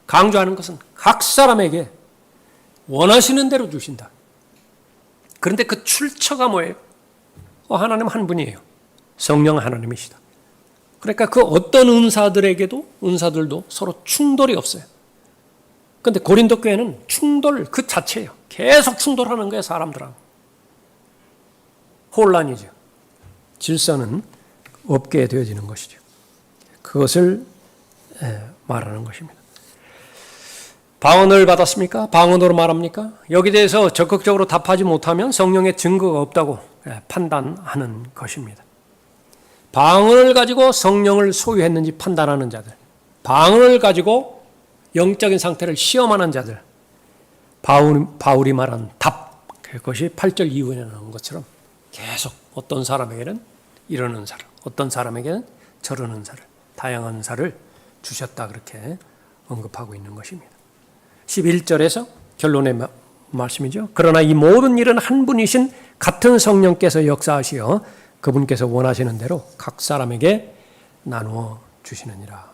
강조하는 것은 각 사람에게 원하시는 대로 주신다. 그런데 그 출처가 뭐예요? 하나님 한 분이에요. 성령 하나님이시다. 그러니까 그 어떤 은사들도 서로 충돌이 없어요. 그런데 고린도 교회는 충돌 그 자체예요. 계속 충돌하는 거예요, 사람들하고. 혼란이죠. 질서는 없게 되어지는 것이죠. 그것을 말하는 것입니다. 방언을 받았습니까? 방언으로 말합니까? 여기에 대해서 적극적으로 답하지 못하면 성령의 증거가 없다고 판단하는 것입니다. 방언을 가지고 성령을 소유했는지 판단하는 자들, 방언을 가지고 영적인 상태를 시험하는 자들, 바울이 말한 답, 그것이 8절 이후에 나온 것처럼 계속 어떤 사람에게는 이런 은사를, 어떤 사람에게는 저런 은사를, 다양한 은사를 주셨다 그렇게 언급하고 있는 것입니다. 11절에서 결론의 말씀이죠. 그러나 이 모든 일은 한 분이신 같은 성령께서 역사하시어 그분께서 원하시는 대로 각 사람에게 나누어 주시느니라.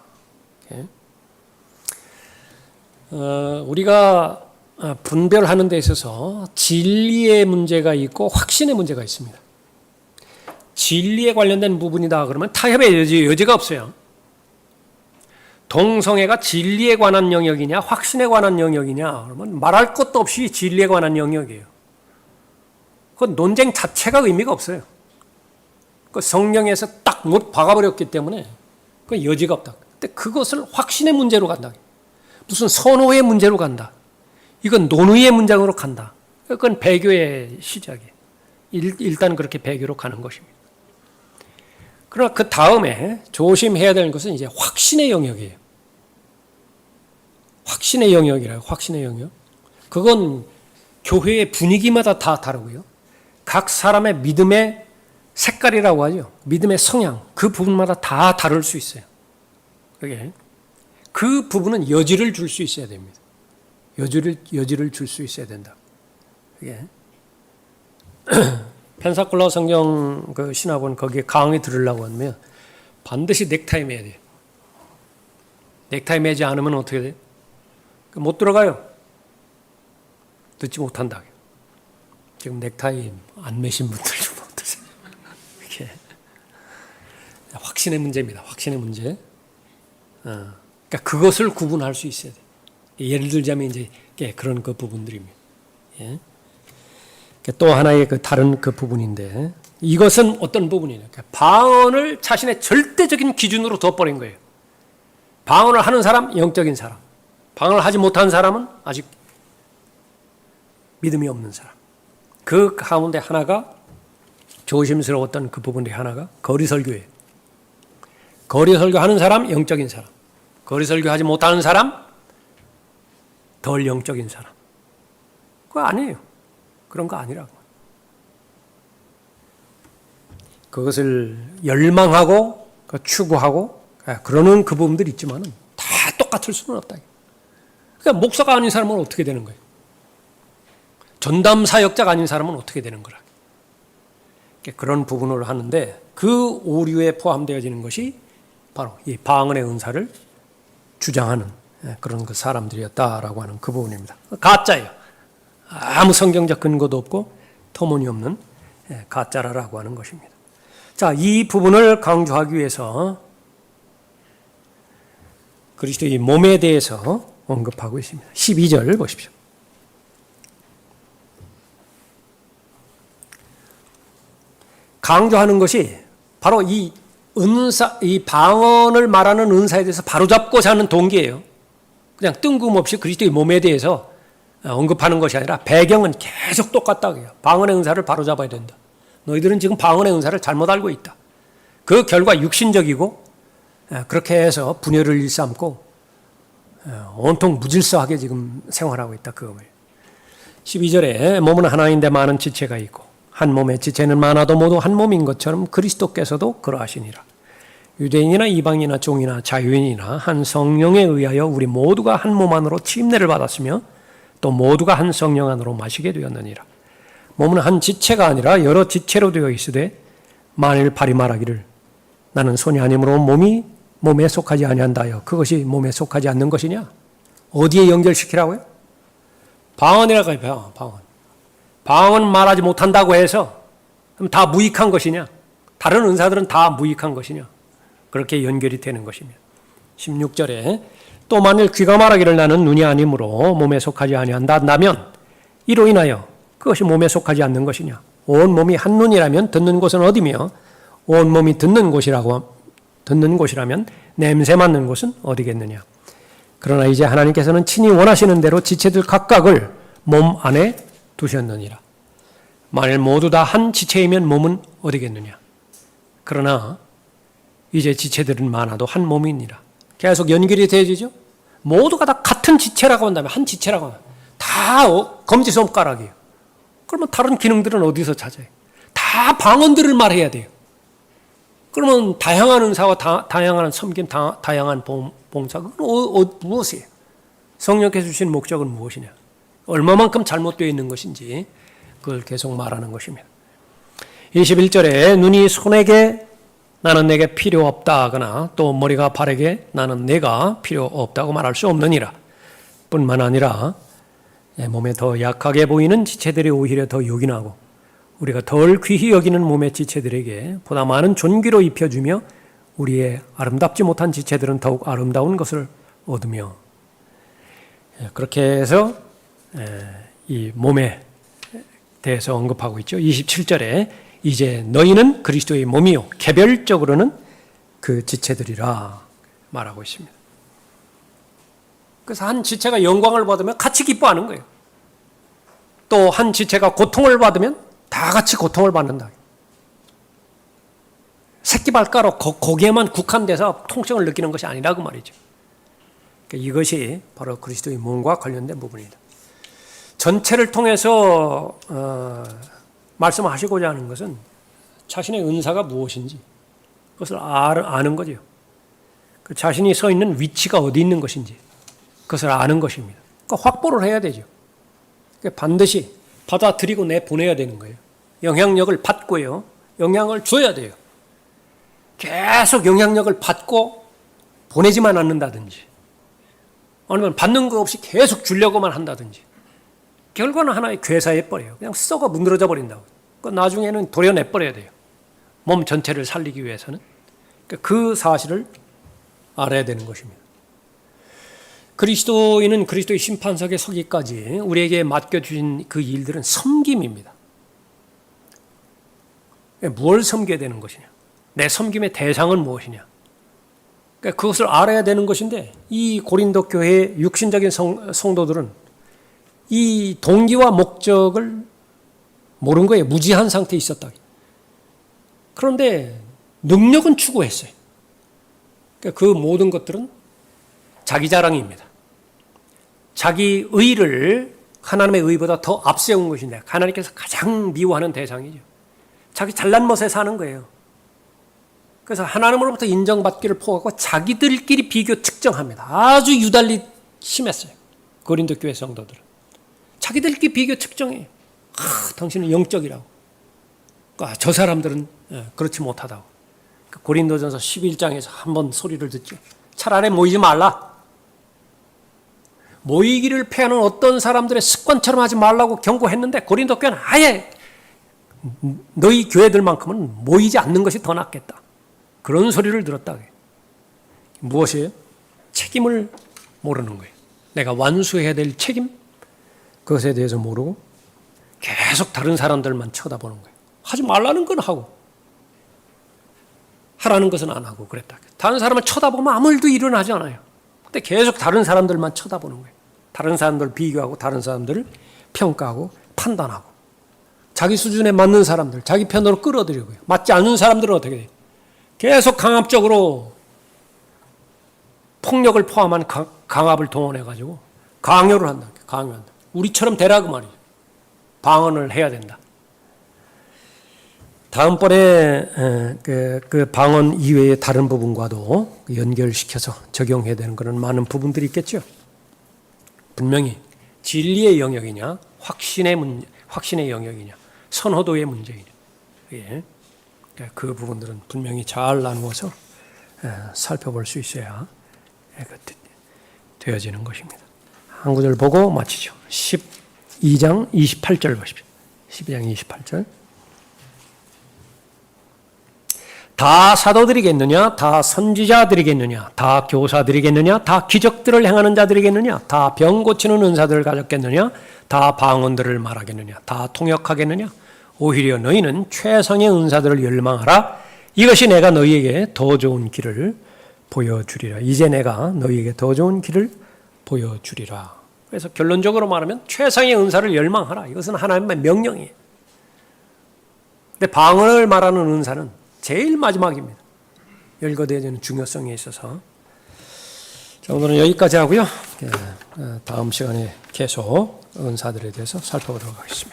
우리가 분별하는 데 있어서 진리의 문제가 있고 확신의 문제가 있습니다. 진리에 관련된 부분이다 그러면 타협의 여지가 없어요. 동성애가 진리에 관한 영역이냐 확신에 관한 영역이냐 그러면 말할 것도 없이 진리에 관한 영역이에요. 그 논쟁 자체가 의미가 없어요. 그 성령에서 딱 못 박아버렸기 때문에 그 여지가 없다. 근데 그것을 확신의 문제로 간다. 무슨 선호의 문제로 간다. 이건 논의의 문장으로 간다. 그건 배교의 시작이에요. 일단 그렇게 배교로 가는 것입니다. 그러나 그 다음에 조심해야 되는 것은 이제 확신의 영역이에요. 확신의 영역이라요. 확신의 영역. 그건 교회의 분위기마다 다 다르고요. 각 사람의 믿음의 색깔이라고 하죠. 믿음의 성향. 그 부분마다 다 다를 수 있어요. 그게 그 부분은 여지를 줄 수 있어야 됩니다. 여지를 줄 수 있어야 된다. 그게 펜사콜라 성경 그 신학원 거기에 강의 들으려고 하면 반드시 넥타이 매야 돼요. 넥타이 매지 않으면 어떻게 돼요? 못 들어가요. 듣지 못한다. 지금 넥타이 안 매신 분들 좀 어떠세요? 이렇게 확신의 문제입니다. 확신의 문제. 그러니까 그것을 구분할 수 있어야 돼요. 예를 들자면 이제 그런 그 부분들입니다. 예. 또 하나의 그 다른 그 부분인데 이것은 어떤 부분이냐? 방언을 자신의 절대적인 기준으로 둬버린 거예요. 방언을 하는 사람, 영적인 사람. 방언을 하지 못한 사람은 아직 믿음이 없는 사람. 그 가운데 하나가 조심스러웠던 그 부분의 하나가 거리설교예요. 거리설교하는 사람, 영적인 사람. 거리설교하지 못하는 사람, 덜 영적인 사람. 그거 아니에요. 그런 거 아니라고. 그것을 열망하고 추구하고 그러는 그 부분들이 있지만 다 똑같을 수는 없다. 그러니까 목사가 아닌 사람은 어떻게 되는 거예요? 전담 사역자가 아닌 사람은 어떻게 되는 거라. 그런 부분을 하는데 그 오류에 포함되어지는 것이 바로 이 방언의 은사를 주장하는 그런 그 사람들이었다라고 하는 그 부분입니다. 가짜예요. 아무 성경적 근거도 없고 터무니없는 가짜라고 하는 것입니다. 자, 이 부분을 강조하기 위해서 그리스도의 몸에 대해서 언급하고 있습니다. 12절 보십시오. 강조하는 것이 바로 이 은사, 이 방언을 말하는 은사에 대해서 바로잡고자 하는 동기예요. 그냥 뜬금없이 그리스도의 몸에 대해서 언급하는 것이 아니라 배경은 계속 똑같다고 해요. 방언의 은사를 바로잡아야 된다. 너희들은 지금 방언의 은사를 잘못 알고 있다. 그 결과 육신적이고 그렇게 해서 분열을 일삼고 온통 무질서하게 지금 생활하고 있다. 그거예요. 12절에 몸은 하나인데 많은 지체가 있고 한 몸에 지체는 많아도 모두 한 몸인 것처럼 그리스도께서도 그러하시니라. 유대인이나 이방인이나 종이나 자유인이나 한 성령에 의하여 우리 모두가 한 몸 안으로 침례를 받았으며 또 모두가 한 성령 안으로 마시게 되었느니라. 몸은 한 지체가 아니라 여러 지체로 되어 있으되 만일 발이 말하기를 나는 손이 아니므로 몸이 몸에 속하지 아니한다 하여 그것이 몸에 속하지 않는 것이냐? 어디에 연결시키라고요? 방언이라고 해요. 방언 말하지 못한다고 해서 그럼 다 무익한 것이냐? 다른 은사들은 다 무익한 것이냐? 그렇게 연결이 되는 것입니다. 16절에 또 만일 귀가 말하기를 나는 눈이 아니므로 몸에 속하지 아니한다 한다면 이로 인하여 그것이 몸에 속하지 않는 것이냐? 온 몸이 한 눈이라면 듣는 곳은 어디며 온 몸이 듣는 곳이라면 냄새 맡는 곳은 어디겠느냐? 그러나 이제 하나님께서는 친히 원하시는 대로 지체들 각각을 몸 안에 두셨느니라. 만일 모두 다 한 지체이면 몸은 어디겠느냐? 그러나 이제 지체들은 많아도 한 몸이니라. 계속 연결이 되어지죠? 모두가 다 같은 지체라고 한다면 한 지체라고 한다면 다 검지손가락이에요. 그러면 다른 기능들은 어디서 찾아요? 다 방언들을 말해야 돼요. 그러면 다양한 은사와 다양한 섬김, 다양한 봉사, 그건 무엇이에요? 성령께서 주신 목적은 무엇이냐? 얼마만큼 잘못되어 있는 것인지 그걸 계속 말하는 것입니다. 21절에 눈이 손에게 나는 내게 필요 없다 하거나 또 머리가 발에게 나는 내가 필요 없다고 말할 수 없느니라. 뿐만 아니라 몸에 더 약하게 보이는 지체들이 오히려 더 요긴하고 우리가 덜 귀히 여기는 몸의 지체들에게 보다 많은 존귀로 입혀주며 우리의 아름답지 못한 지체들은 더욱 아름다운 것을 얻으며 그렇게 해서 이 몸에 대해서 언급하고 있죠. 27절에 이제 너희는 그리스도의 몸이요 개별적으로는 그 지체들이라 말하고 있습니다. 그래서 한 지체가 영광을 받으면 같이 기뻐하는 거예요. 또 한 지체가 고통을 받으면 다 같이 고통을 받는다. 새끼발가락 거기에만 국한돼서 통증을 느끼는 것이 아니라고 말이죠. 그러니까 이것이 바로 그리스도의 몸과 관련된 부분입니다. 전체를 통해서 말씀하시고자 하는 것은 자신의 은사가 무엇인지 그것을 아는 거죠. 그 자신이 서 있는 위치가 어디 있는 것인지 그것을 아는 것입니다. 그러니까 확보를 해야 되죠. 그러니까 반드시 받아들이고 내보내야 되는 거예요. 영향력을 받고요. 영향을 줘야 돼요. 계속 영향력을 받고 보내지만 않는다든지 아니면 받는 거 없이 계속 주려고만 한다든지 결과는 하나의 괴사해 버려요. 그냥 썩어 문드러져 버린다고. 나중에는 도려내 버려야 돼요. 몸 전체를 살리기 위해서는. 그 사실을 알아야 되는 것입니다. 그리스도인은 그리스도의 심판석에 서기까지 우리에게 맡겨주신 그 일들은 섬김입니다. 무엇을 섬겨야 되는 것이냐? 내 섬김의 대상은 무엇이냐? 그러니까 그것을 알아야 되는 것인데 이 고린도 교회의 육신적인 성도들은 이 동기와 목적을 모른 거예요. 무지한 상태에 있었다. 그런데 능력은 추구했어요. 그러니까 그 모든 것들은 자기 자랑입니다. 자기 의를 하나님의 의보다 더 앞세운 것인데 하나님께서 가장 미워하는 대상이죠. 자기 잘난 멋에 사는 거예요. 그래서 하나님으로부터 인정받기를 포기하고 자기들끼리 비교 측정합니다. 아주 유달리 심했어요. 고린도 교회 성도들은. 자기들끼리 비교 측정해요. 당신은 영적이라고. 저 사람들은 그렇지 못하다고. 고린도전서 11장에서 한번 소리를 듣죠. 차라리 모이지 말라. 모이기를 패하는 어떤 사람들의 습관처럼 하지 말라고 경고했는데 고린도 교회는 아예 너희 교회들만큼은 모이지 않는 것이 더 낫겠다. 그런 소리를 들었다. 무엇이에요? 책임을 모르는 거예요. 내가 완수해야 될 책임? 그것에 대해서 모르고 계속 다른 사람들만 쳐다보는 거예요. 하지 말라는 건 하고 하라는 것은 안 하고 그랬다. 다른 사람을 쳐다보면 아무 일도 일어나지 않아요. 근데 계속 다른 사람들만 쳐다보는 거예요. 다른 사람들을 비교하고 다른 사람들을 평가하고 판단하고 자기 수준에 맞는 사람들, 자기 편으로 끌어들이고요. 맞지 않는 사람들은 어떻게 돼요? 계속 강압적으로 폭력을 포함한 강압을 동원해가지고 강요를 한다. 강요한다. 우리처럼 되라 그 말이죠. 방언을 해야 된다. 다음번에 그 방언 이외의 다른 부분과도 연결시켜서 적용해야 되는 그런 많은 부분들이 있겠죠. 분명히 진리의 영역이냐, 확신의 영역이냐, 선호도의 문제이냐. 예. 그 부분들은 분명히 잘 나누어서 살펴볼 수 있어야 되어지는 것입니다. 한 구절 보고 마치죠. 12장 28절 보십시오. 12장 28절. 다 사도들이겠느냐? 다 선지자들이겠느냐? 다 교사들이겠느냐? 다 기적들을 행하는 자들이겠느냐? 다 병 고치는 은사들을 가졌겠느냐? 다 방언들을 말하겠느냐? 다 통역하겠느냐? 오히려 너희는 최상의 은사들을 열망하라. 이것이 내가 너희에게 더 좋은 길을 보여주리라. 이제 내가 너희에게 더 좋은 길을 보여주리라. 그래서 결론적으로 말하면 최상의 은사를 열망하라. 이것은 하나님의 명령이에요. 근데 방언을 말하는 은사는 제일 마지막입니다. 열거되어지는 중요성에 있어서. 자, 오늘은 여기까지 하고요. 다음 시간에 계속 은사들에 대해서 살펴보도록 하겠습니다.